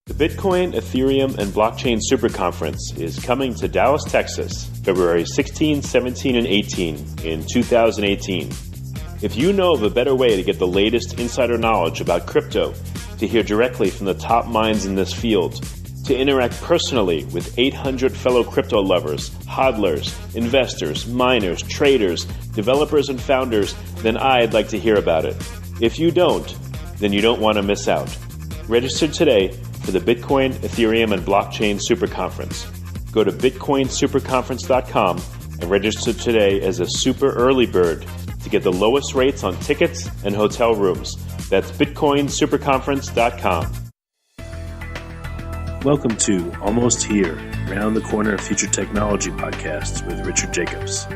The Bitcoin, Ethereum, and Blockchain Super Conference is coming to Dallas, Texas, February 16, 17, and 18 in 2018. If you know of a better way to get the latest insider knowledge about crypto, to hear directly from the top minds in this field, to interact personally with 800 fellow crypto lovers, hodlers, investors, miners, traders, developers, and founders, then I'd like to hear about it. If you don't, then you don't want to miss out. Register today for the Bitcoin, Ethereum, and Blockchain Super Conference. Go to bitcoinsuperconference.com and register today as a super early bird to get the lowest rates on tickets and hotel rooms. That's bitcoinsuperconference.com. Welcome to Almost Here, Round the Corner Future Technology podcast with Richard Jacobs.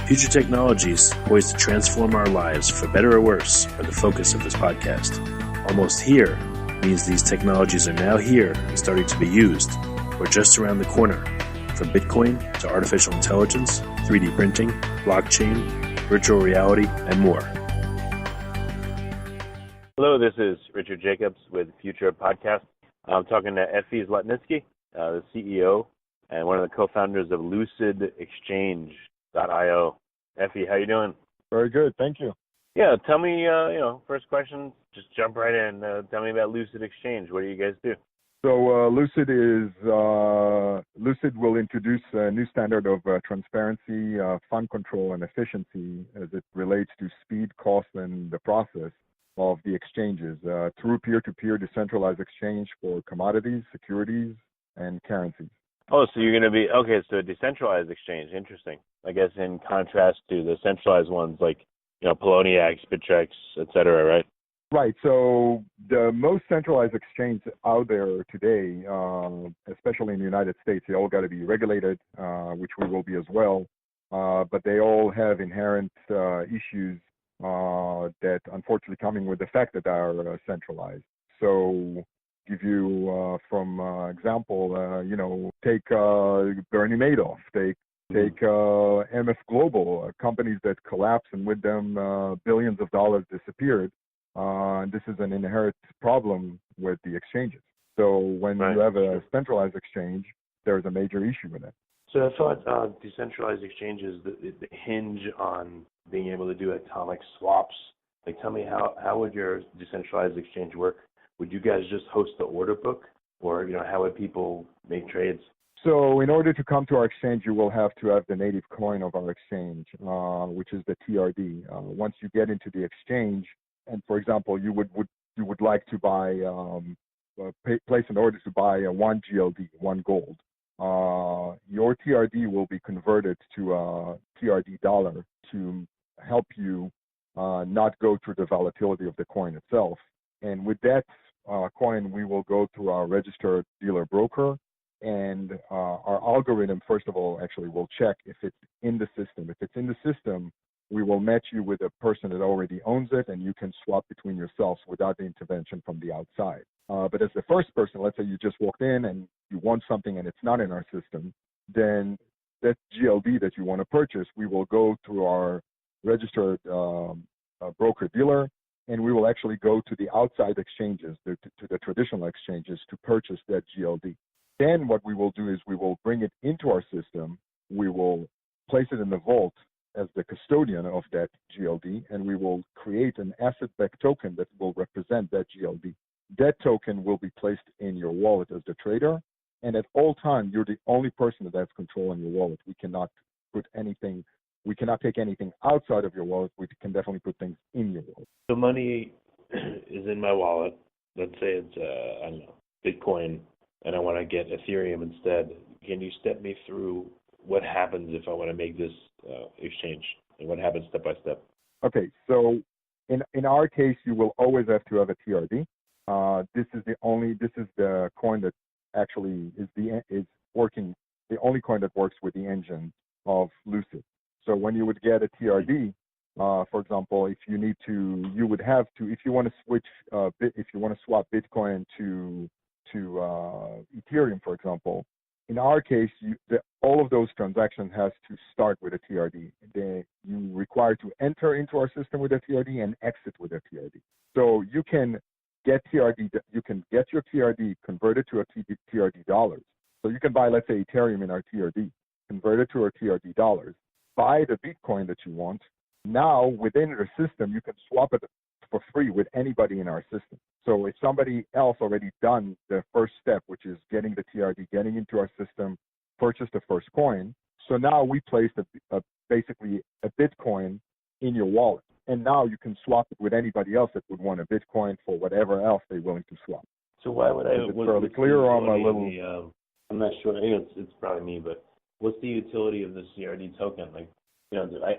Future technologies poised to transform our lives for better or worse are the focus of this podcast. Almost Here means these technologies are now here and starting to be used, or just around the corner, from Bitcoin to artificial intelligence, 3D printing, blockchain, virtual reality, and more. Hello, this is Richard Jacobs with Future Podcast. I'm talking to Ephi Zlotnick, the CEO and one of the co-founders of Lucid Exchange.io. Ephi, how you doing? Very good, thank you. Yeah, tell me, first question, just jump right in. Tell me about Lucid Exchange. What do you guys do? So Lucid will introduce a new standard of transparency, fund control, and efficiency as it relates to speed, cost, and the process of the exchanges through peer-to-peer decentralized exchange for commodities, securities, and currencies. Oh, so you're going to be, okay, so a decentralized exchange. Interesting. I guess in contrast to the centralized ones like, Poloniex, Bittrex, et cetera, right? Right. So the most centralized exchange out there today, especially in the United States, they all got to be regulated, which we will be as well. But they all have inherent issues that unfortunately coming with the fact that they are centralized. So give you example, take Bernie Madoff, take MF Global, companies that collapsed and with them billions of dollars disappeared. This is an inherent problem with the exchanges. So when you have a centralized exchange, there's a major issue with it. So I thought decentralized exchanges that hinge on being able to do atomic swaps. Like, tell me how would your decentralized exchange work? Would you guys just host the order book, or how would people make trades? So in order to come to our exchange, you will have to have the native coin of our exchange, which is the TRD. Once you get into the exchange, and for example, you would like to buy place an order to buy 1 GLD, 1 gold. Your TRD will be converted to a TRD dollar to help you not go through the volatility of the coin itself. And with that coin, we will go through our registered dealer broker. And our algorithm, first of all, actually will check if it's in the system. If it's in the system, we will match you with a person that already owns it, and you can swap between yourselves without the intervention from the outside. But as the first person, let's say you just walked in and you want something and it's not in our system, then that GLD that you want to purchase, we will go through our registered broker dealer, and we will actually go to the outside exchanges, to the traditional exchanges, to purchase that GLD. Then what we will do is we will bring it into our system. We will place it in the vault as the custodian of that GLD, and we will create an asset-backed token that will represent that GLD. That token will be placed in your wallet as the trader, and at all times, you're the only person that has control on your wallet. We cannot take anything outside of your wallet. We can definitely put things in your wallet. The money is in my wallet. Let's say it's, Bitcoin, and I want to get Ethereum instead. Can you step me through what happens if I want to make this exchange, and what happens step by step? Okay, so in our case, you will always have to have a TRD. This is the coin that actually is the only coin that works with the engine of Lucid. So when you would get a TRD, for example, if you want to swap Bitcoin to Ethereum, for example, in our case, all of those transactions has to start with a TRD. You require to enter into our system with a TRD and exit with a TRD. So you can get TRD. You can get your TRD converted to a TRD dollars. So you can buy, let's say, Ethereum in our TRD, convert it to our TRD dollars, buy the Bitcoin that you want. Now within the system, you can swap it for free with anybody in our system. So if somebody else already done the first step, which is getting the TRD, getting into our system, purchase the first coin. So now we placed basically a Bitcoin in your wallet. And now you can swap it with anybody else that would want a Bitcoin for whatever else they're willing to swap. So why would I? Is it fairly clear or am I a little? I'm not sure. I think it's probably me, but what's the utility of the CRD token? Like,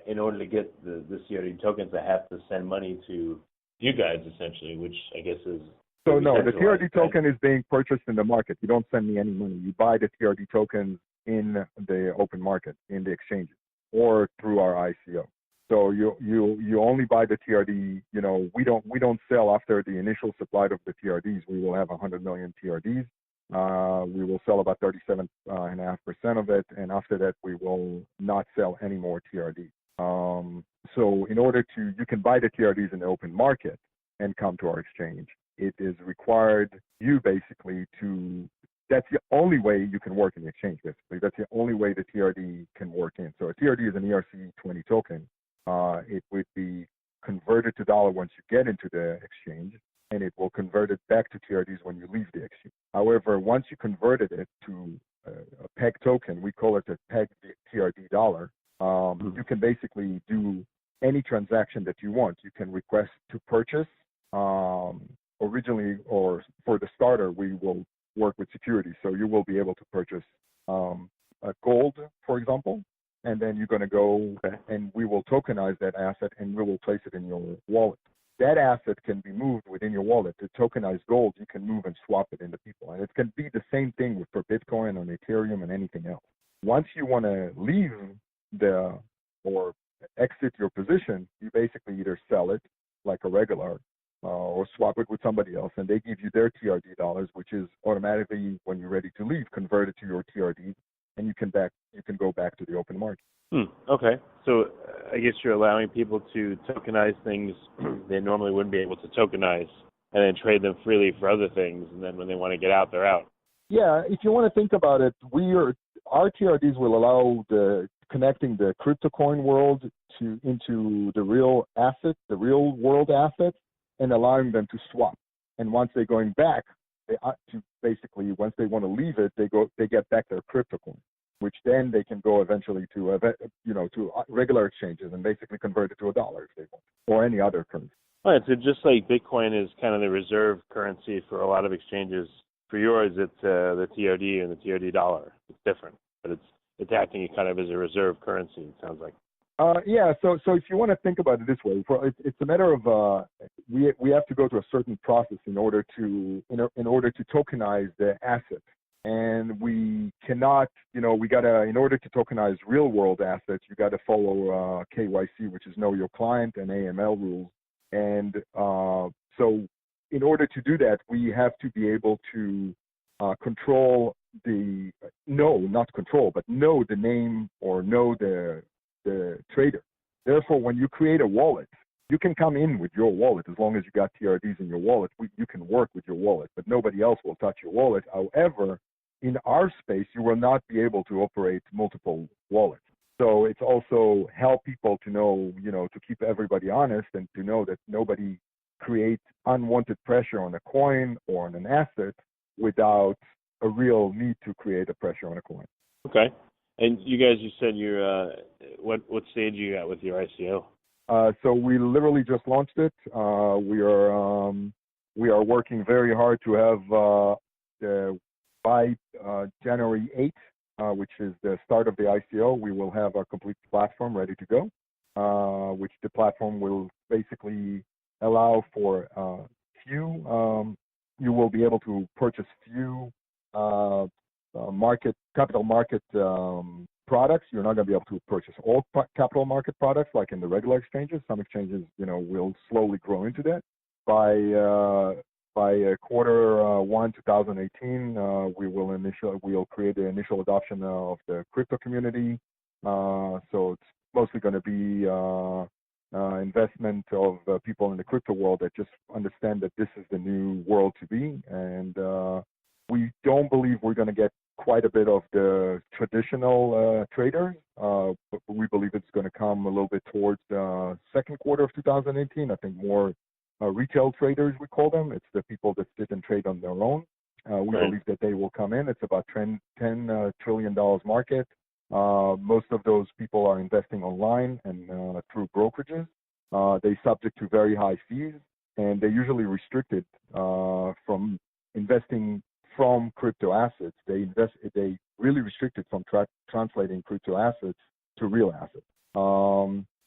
in order to get the CRD tokens, I have to send money to you guys essentially, which I guess is. So no, the TRD token is being purchased in the market. You don't send me any money. You buy the TRD tokens in the open market, in the exchanges, or through our ICO. So you only buy the TRD. We don't sell after the initial supply of the TRDs. We will have 100 million TRDs. We will sell about 37.5% of it, and after that, we will not sell any more TRD. So in order you can buy the TRDs in the open market and come to our exchange. It is required you basically that's the only way you can work in the exchange, basically. That's the only way the TRD can work in. So a TRD is an ERC20 token. It would be converted to dollar once you get into the exchange, and it will convert it back to TRDs when you leave the exchange. However, once you converted it to a peg token, we call it a peg TRD dollar, you can basically do any transaction that you want. You can request to purchase. Originally, or for the starter, we will work with securities. So you will be able to purchase gold, for example, and then you're going to go and we will tokenize that asset and we will place it in your wallet. That asset can be moved within your wallet. The tokenized gold, you can move and swap it into people. And it can be the same thing for Bitcoin and Ethereum and anything else. Once you want to leave or exit your position, you basically either sell it like a regular or swap it with somebody else, and they give you their TRD dollars, which is automatically, when you're ready to leave, converted to your TRD, and you can go back to the open market. Okay. So I guess you're allowing people to tokenize things they normally wouldn't be able to tokenize, and then trade them freely for other things, and then when they want to get out, they're out. Yeah, if you want to think about it, our TRDs will allow connecting the crypto coin world into the real asset, the real world assets, and allowing them to swap. And once they're going back, once they want to leave it, they get back their crypto coin, which then they can go eventually to regular exchanges and basically convert it to a dollar if they want, or any other currency. All right, so just like Bitcoin is kind of the reserve currency for a lot of exchanges, for yours it's the TRD and the TRD dollar. It's different, but it's acting kind of as a reserve currency, it sounds like. So if you want to think about it this way, it's a matter of we have to go through a certain process in order to tokenize the asset, and we cannot, in order to tokenize real world assets, you got to follow KYC, which is know your client, and AML rules, and so in order to do that, we have to be able to know the name or know the trader. Therefore, when you create a wallet, you can come in with your wallet as long as you got TRDs in your wallet. You can work with your wallet, but nobody else will touch your wallet. However, in our space, you will not be able to operate multiple wallets. So it's also help people to know, to keep everybody honest and to know that nobody creates unwanted pressure on a coin or on an asset without a real need to create a pressure on a coin. Okay. And you said you're, what stage are you at with your ICO? So we literally just launched it. We are working very hard to have by January 8th, which is the start of the ICO, we will have a complete platform ready to go, which the platform will basically allow for you will be able to purchase few capital market products. You're not going to be able to purchase all capital market products like in the regular exchanges. Some exchanges, will slowly grow into that. By quarter 1, 2018, we'll create the initial adoption of the crypto community. So it's mostly going to be investment of people in the crypto world that just understand that this is the new world to be. And we don't believe we're going to get quite a bit of the traditional traders, but we believe it's going to come a little bit towards the second quarter of 2018. I think more retail traders, we call them. It's the people that sit and trade on their own. We believe that they will come in. It's about $10 trillion market. Most of those people are investing online and through brokerages. They're subject to very high fees, and they're usually restricted from investing from crypto assets. They really restricted from translating crypto assets to real assets.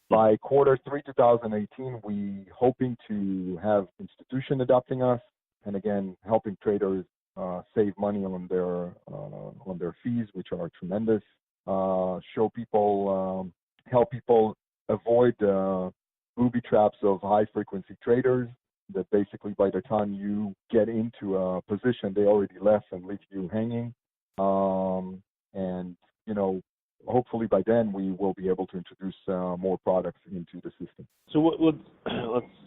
By quarter 3 2018, we hoping to have institution adopting us, and again helping traders save money on their fees, which are tremendous. Show people, help people avoid booby traps of high frequency traders that basically by the time you get into a position, they already left and leave you hanging. And, you know, hopefully by then we will be able to introduce more products into the system. So let's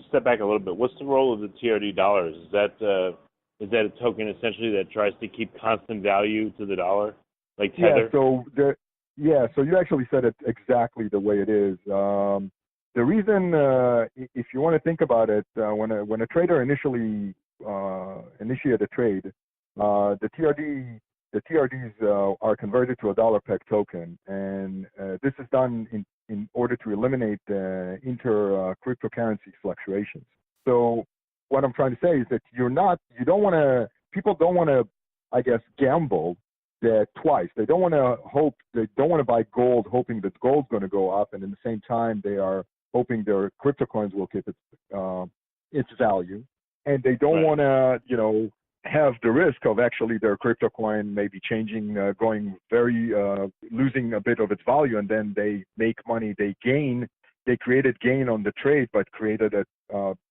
step back a little bit. What's the role of the TRD dollars? Is that a token essentially that tries to keep constant value to the dollar, like Tether? So you actually said it exactly the way it is. The reason, if you want to think about it, when a trader initially initiate a trade, the TRDs are converted to a dollar peg token, and this is done in order to eliminate inter cryptocurrency fluctuations. So what I'm trying to say is that people don't want to, I guess, gamble that twice. They don't want to buy gold hoping that gold's going to go up, and at the same time they are hoping their crypto coins will keep its value, and they don't want to, have the risk of actually their crypto coin maybe changing, losing a bit of its value, and then they make money, they created gain on the trade, but created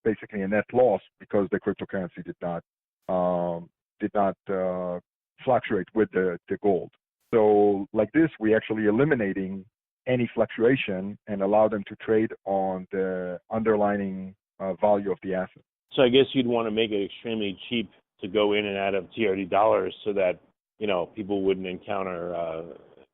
basically a net loss because the cryptocurrency did not fluctuate with the gold. So like this, we actually eliminating any fluctuation and allow them to trade on the underlying value of the asset. So I guess you'd want to make it extremely cheap to go in and out of TRD dollars so that, people wouldn't encounter,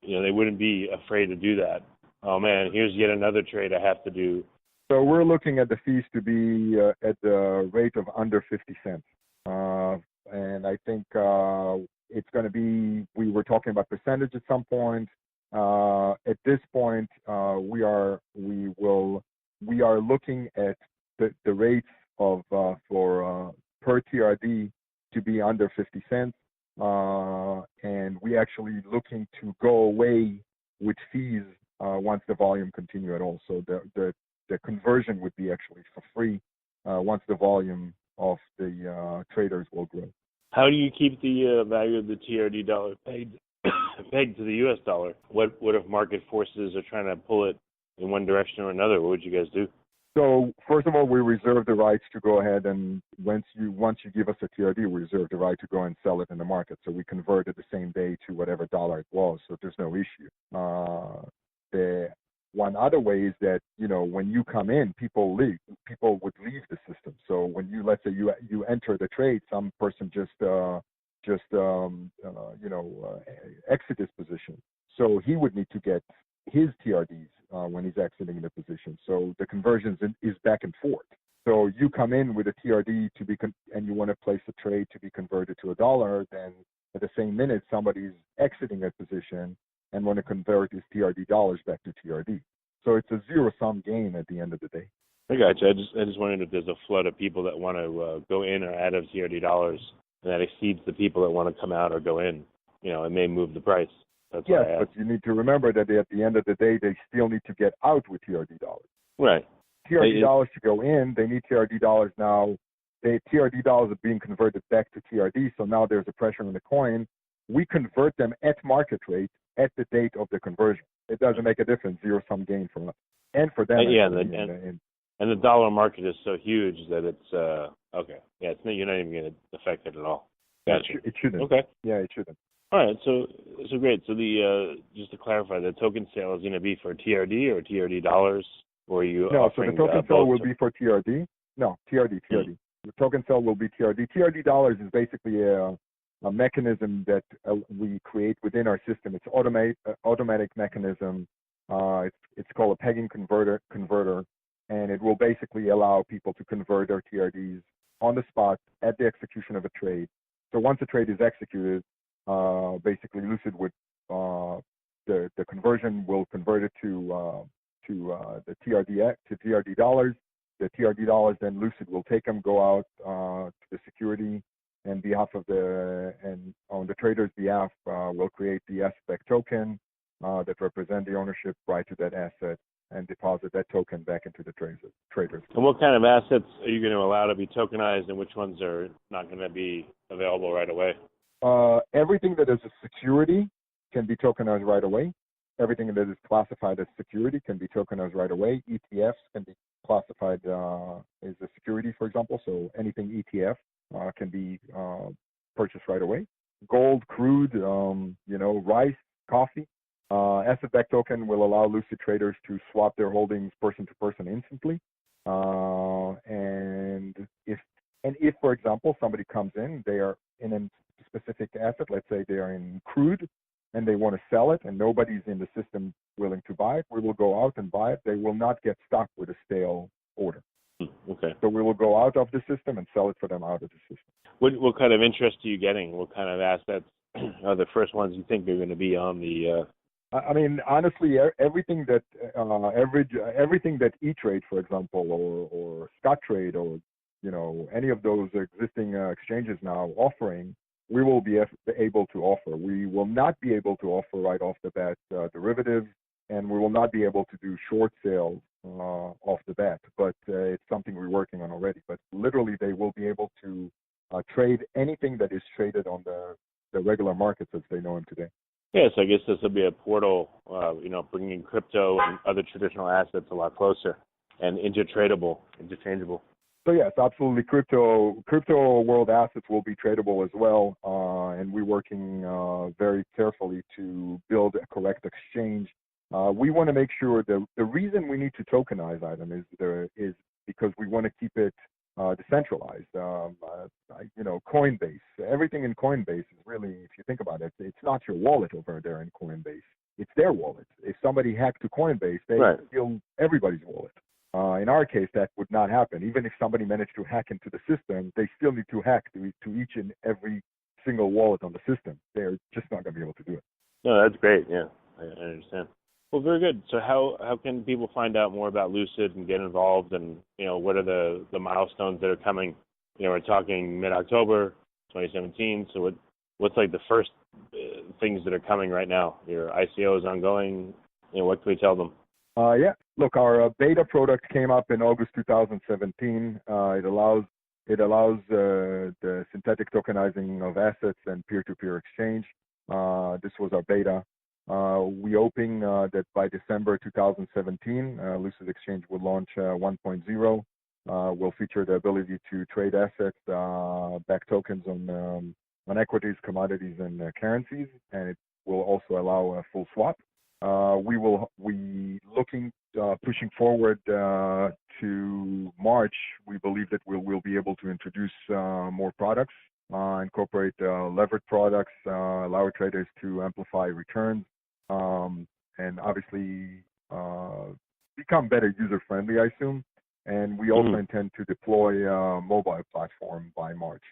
they wouldn't be afraid to do that. Oh man, here's yet another trade I have to do. So we're looking at the fees to be at the rate of under 50 cents. And I think it's going to be, we were talking about percentage at some point. At this point, we are looking at the rates of for per TRD to be under 50 cents, and we actually looking to go away with fees once the volume continue at all. So the conversion would be actually for free once the volume of the traders will grow. How do you keep the value of the TRD dollar pegged to the U.S. dollar? What if market forces are trying to pull it in one direction or another? What would you guys do? So first of all, we reserve the rights to go ahead, and once you give us a TRD, we reserve the right to go and sell it in the market. So we convert it the same day to whatever dollar it was. So there's no issue. The one other way is that when you come in, people would leave the system. So when let's say you enter the trade, some person just exit his position. So he would need to get his TRDs when he's exiting the position. So the conversions is back and forth. So you come in with a TRD and you want to place a trade to be converted to a dollar, then at the same minute somebody's exiting a position and want to convert his TRD dollars back to TRD. So it's a zero-sum game at the end of the day. I got you. I just wondered if there's a flood of people that want to go in or out of TRD dollars, and that exceeds the people that want to come out or go in. It may move the price. That's yes, but you need to remember that at the end of the day, they still need to get out with TRD dollars. Right. TRD dollars to go in, they need TRD dollars now. The TRD dollars are being converted back to TRD, so now there's a pressure on the coin. We convert them at market rate at the date of the conversion. It doesn't make a difference, zero-sum gain for us. And for them. And the dollar market is so huge that it's, okay. Yeah, you're not even going to affect it at all. Gotcha. It shouldn't. Okay. Yeah, it shouldn't. All right, so great. So just to clarify, the token sale is going to be for TRD or TRD dollars? or are you No, so the offering token both? cell will be for TRD. No, TRD. The token cell will be TRD. TRD dollars is basically a mechanism that we create within our system. It's automatic mechanism. It's called a pegging converter, and it will basically allow people to convert their TRDs on the spot at the execution of a trade. So once a trade is executed, basically Lucid would the conversion will convert it to the TRD dollars. The TRD dollars, then Lucid will take them, go out to the security, and on the trader's behalf, will create the asset-backed token that represent the ownership right to that asset and deposit that token back into the traders. And what kind of assets are you going to allow to be tokenized, and which ones are not going to be available right away? Everything that is a security can be tokenized right away. Everything that is classified as security can be tokenized right away. ETFs can be classified as a security, for example. So anything ETF can be purchased right away. Gold, crude, rice, coffee. Asset-backed token will allow Lucid traders to swap their holdings person to person instantly. And if, for example, somebody comes in, they are in a specific asset, let's say they are in crude, and they want to sell it, and nobody's in the system willing to buy it, we will go out and buy it. They will not get stuck with a stale order. Okay. So we will go out of the system and sell it for them out of the system. What kind of interest are you getting? What kind of assets are the first ones you think are going to be on the? I mean, honestly, everything that everything that E-Trade, for example, or Scottrade, or any of those existing exchanges now offering, we will be able to offer. We will not be able to offer right off the bat derivatives, and we will not be able to do short sales off the bat. But it's something we're working on already. But literally, they will be able to trade anything that is traded on the regular markets as they know them today. Yes, I guess this will be a portal, bringing crypto and other traditional assets a lot closer and interchangeable. So yes, absolutely. Crypto world assets will be tradable as well, and we're working very carefully to build a correct exchange. We want to make sure the reason we need to tokenize item is because we want to keep it decentralized. Coinbase, everything in Coinbase is really, if you think about it, it's not your wallet over there in Coinbase. It's their wallet. If somebody hacked to Coinbase, they steal everybody's wallet. In our case, that would not happen. Even if somebody managed to hack into the system, they still need to hack to each and every single wallet on the system. They're just not going to be able to do it. No, that's great. Yeah, I understand. Well, very good. So how can people find out more about Lucid and get involved, and what are the milestones that are coming? We're talking mid-October 2017. So what's like the first things that are coming right now? Your ICO is ongoing. What can we tell them? Look, our beta product came up in August 2017. It allows the synthetic tokenizing of assets and peer-to-peer exchange. This was our beta. We hoping that by December 2017, Lucid Exchange will launch 1.0. Will feature the ability to trade assets, back tokens on equities, commodities, and currencies, and it will also allow a full swap. Pushing forward to March, we believe that we'll be able to introduce more products, incorporate levered products, allow traders to amplify returns, and obviously become better user-friendly, I assume. And we also intend to deploy a mobile platform by March.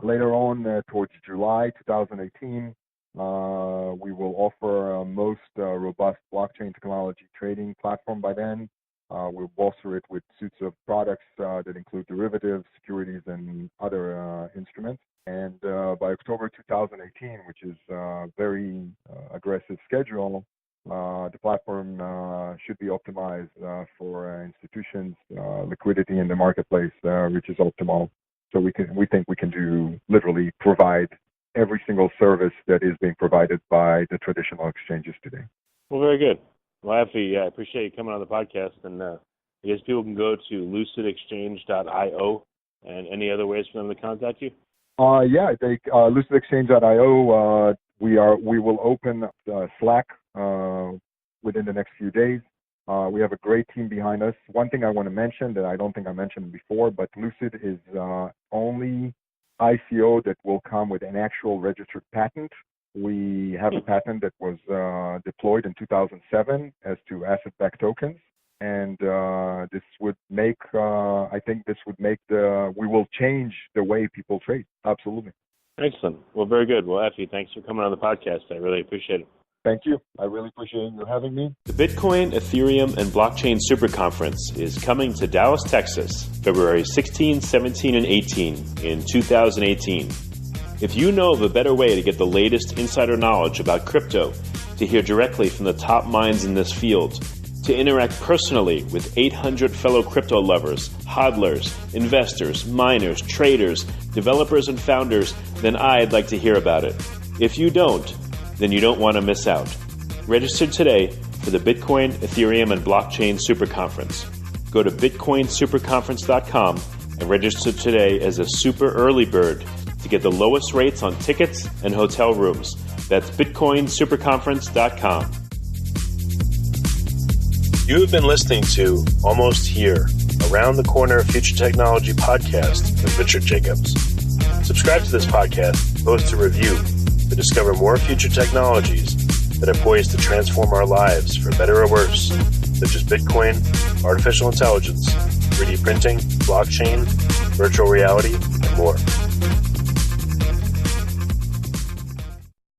Later on, towards July 2018, we will offer a most robust blockchain technology trading platform by then. We'll bolster it with suites of products that include derivatives, securities, and other instruments. And by October 2018, which is a very aggressive schedule, the platform should be optimized for institutions, liquidity in the marketplace, which is optimal. So we think we can literally provide every single service that is being provided by the traditional exchanges today. Well, very good. Well, Ephi, I appreciate you coming on the podcast, and I guess people can go to lucidexchange.io, and any other ways for them to contact you? lucidexchange.io. We will open Slack within the next few days. We have a great team behind us. One thing I want to mention that I don't think I mentioned before, but Lucid is only ICO that will come with an actual registered patent. We have a patent that was deployed in 2007 as to asset-backed tokens. And this would make, I think this would make we will change the way people trade. Absolutely. Excellent. Well, very good. Well, Ephi, thanks for coming on the podcast. I really appreciate it. Thank you. I really appreciate you having me. The Bitcoin, Ethereum, and Blockchain Super Conference is coming to Dallas, Texas, February 16, 17, and 18 in 2018. If you know of a better way to get the latest insider knowledge about crypto, to hear directly from the top minds in this field, to interact personally with 800 fellow crypto lovers, hodlers, investors, miners, traders, developers, and founders, then I'd like to hear about it. If you don't, then you don't want to miss out. Register today for the Bitcoin, Ethereum, and Blockchain Super Conference. Go to bitcoinsuperconference.com and register today as a super early bird to get the lowest rates on tickets and hotel rooms. That's bitcoinsuperconference.com. You have been listening to Almost Here, Around the Corner Future Technology podcast with Richard Jacobs. Subscribe to this podcast, post a review to discover more future technologies that are poised to transform our lives for better or worse, such as Bitcoin, artificial intelligence, 3D printing, blockchain, virtual reality, and more.